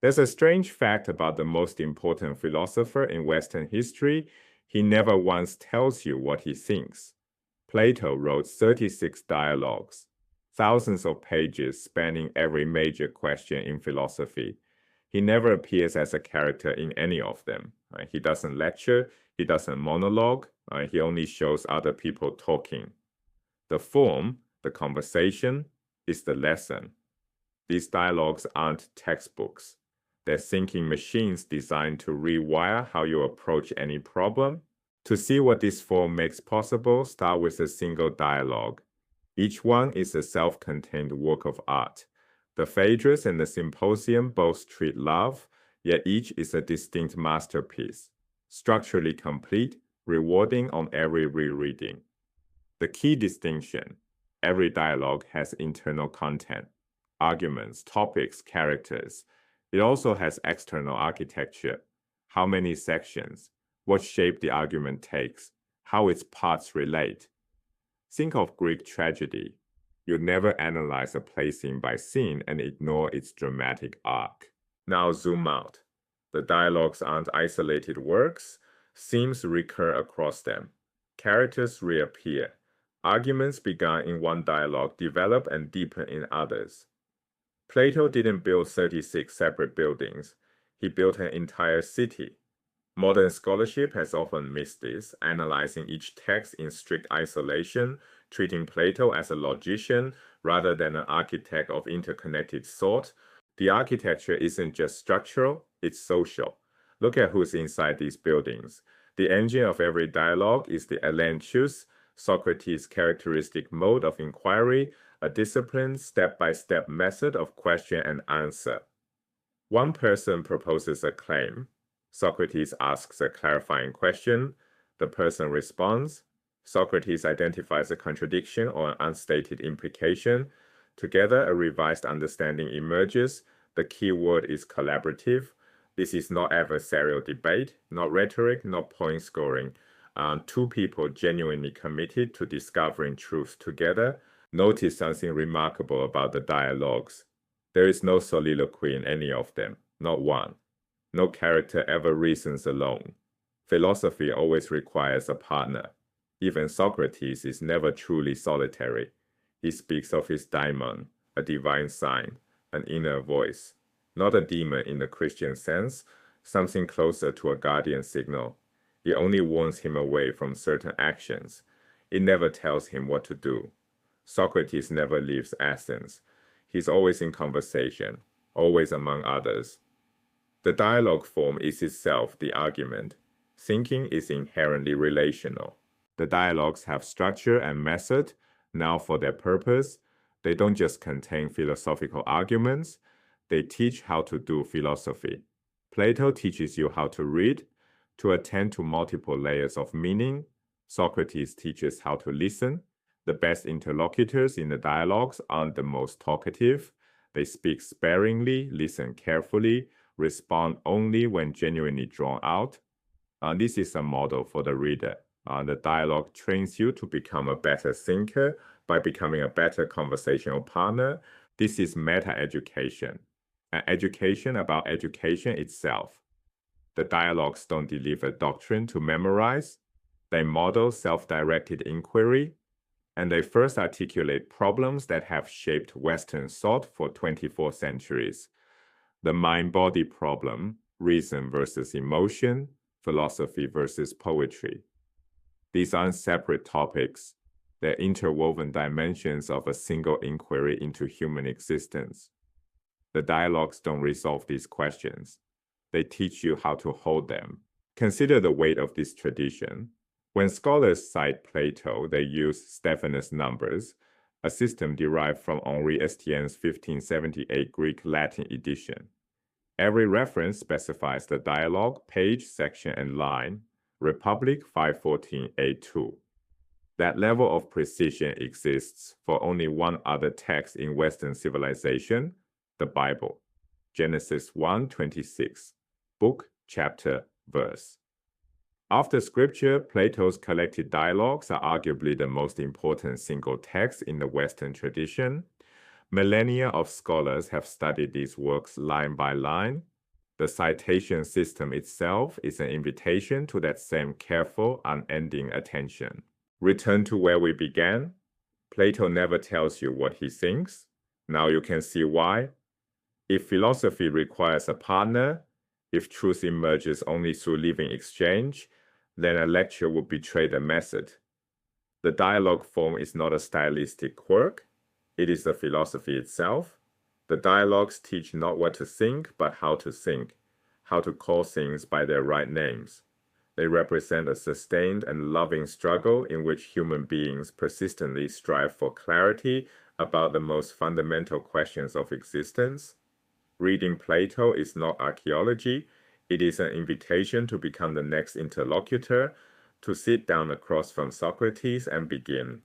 There's a strange fact about the most important philosopher in Western history. He never once tells you what he thinks. Plato wrote 36 dialogues, thousands of pages spanning every major question in philosophy. He never appears as a character in any of them. He doesn't lecture, he doesn't monologue, he only shows other people talking. The form, the conversation, is the lesson. These dialogues aren't textbooks. They're thinking machines designed to rewire how you approach any problem. To see what this form makes possible, start with a single dialogue. Each one is a self-contained work of art. The Phaedrus and the Symposium both treat love, yet each is a distinct masterpiece, structurally complete, rewarding on every rereading. The key distinction: every dialogue has internal content, arguments, topics, characters. It also has external architecture, how many sections, what shape the argument takes, how its parts relate. Think of Greek tragedy. You never analyze a play scene by scene and ignore its dramatic arc. Now zoom out. The dialogues aren't isolated works. Themes recur across them. Characters reappear. Arguments begun in one dialogue develop and deepen in others. Plato didn't build 36 separate buildings. He built an entire city. Modern scholarship has often missed this, analyzing each text in strict isolation, treating Plato as a logician rather than an architect of interconnected thought. The architecture isn't just structural, it's social. Look at who's inside these buildings. The engine of every dialogue is the elenchus, Socrates' characteristic mode of inquiry, a disciplined, step-by-step method of question and answer. One person proposes a claim. Socrates asks a clarifying question. The person responds. Socrates identifies a contradiction or an unstated implication. Together, a revised understanding emerges. The key word is collaborative. This is not adversarial debate, not rhetoric, not point scoring. Two people genuinely committed to discovering truth together. Notice something remarkable about the dialogues. There is no soliloquy in any of them, not one. No character ever reasons alone. Philosophy always requires a partner. Even Socrates is never truly solitary. He speaks of his daimon, a divine sign, an inner voice. Not a demon in the Christian sense, something closer to a guardian signal. It only warns him away from certain actions. It never tells him what to do. Socrates never leaves Athens. He's always in conversation, always among others. The dialogue form is itself the argument. Thinking is inherently relational. The dialogues have structure and method. Now for their purpose, they don't just contain philosophical arguments, they teach how to do philosophy. Plato teaches you how to read, to attend to multiple layers of meaning. Socrates teaches how to listen. The best interlocutors in the dialogues aren't the most talkative. They speak sparingly, listen carefully, respond only when genuinely drawn out. This is a model for the reader. The dialogue trains you to become a better thinker by becoming a better conversational partner. This is meta-education, an education about education itself. The dialogues don't deliver doctrine to memorize. They model self-directed inquiry, and they first articulate problems that have shaped Western thought for 24 centuries. The mind-body problem, reason versus emotion, philosophy versus poetry. These aren't separate topics. They're interwoven dimensions of a single inquiry into human existence. The dialogues don't resolve these questions. They teach you how to hold them. Consider the weight of this tradition. When scholars cite Plato, they use Stephanus numbers, a system derived from Henri Estienne's 1578 Greek-Latin edition. Every reference specifies the dialogue, page, section, and line. Republic 514a2. That level of precision exists for only one other text in Western civilization, the Bible. Genesis 1:26. Book, chapter, verse. After scripture, Plato's collected dialogues are arguably the most important single text in the Western tradition. Millennia of scholars have studied these works line by line. The citation system itself is an invitation to that same careful, unending attention. Return to where we began. Plato never tells you what he thinks. Now you can see why. If philosophy requires a partner, if truth emerges only through living exchange, then a lecture would betray the method. The dialogue form is not a stylistic quirk. It is the philosophy itself. The dialogues teach not what to think, but how to call things by their right names. They represent a sustained and loving struggle in which human beings persistently strive for clarity about the most fundamental questions of existence. Reading Plato is not archaeology. It is an invitation to become the next interlocutor, to sit down across from Socrates and begin.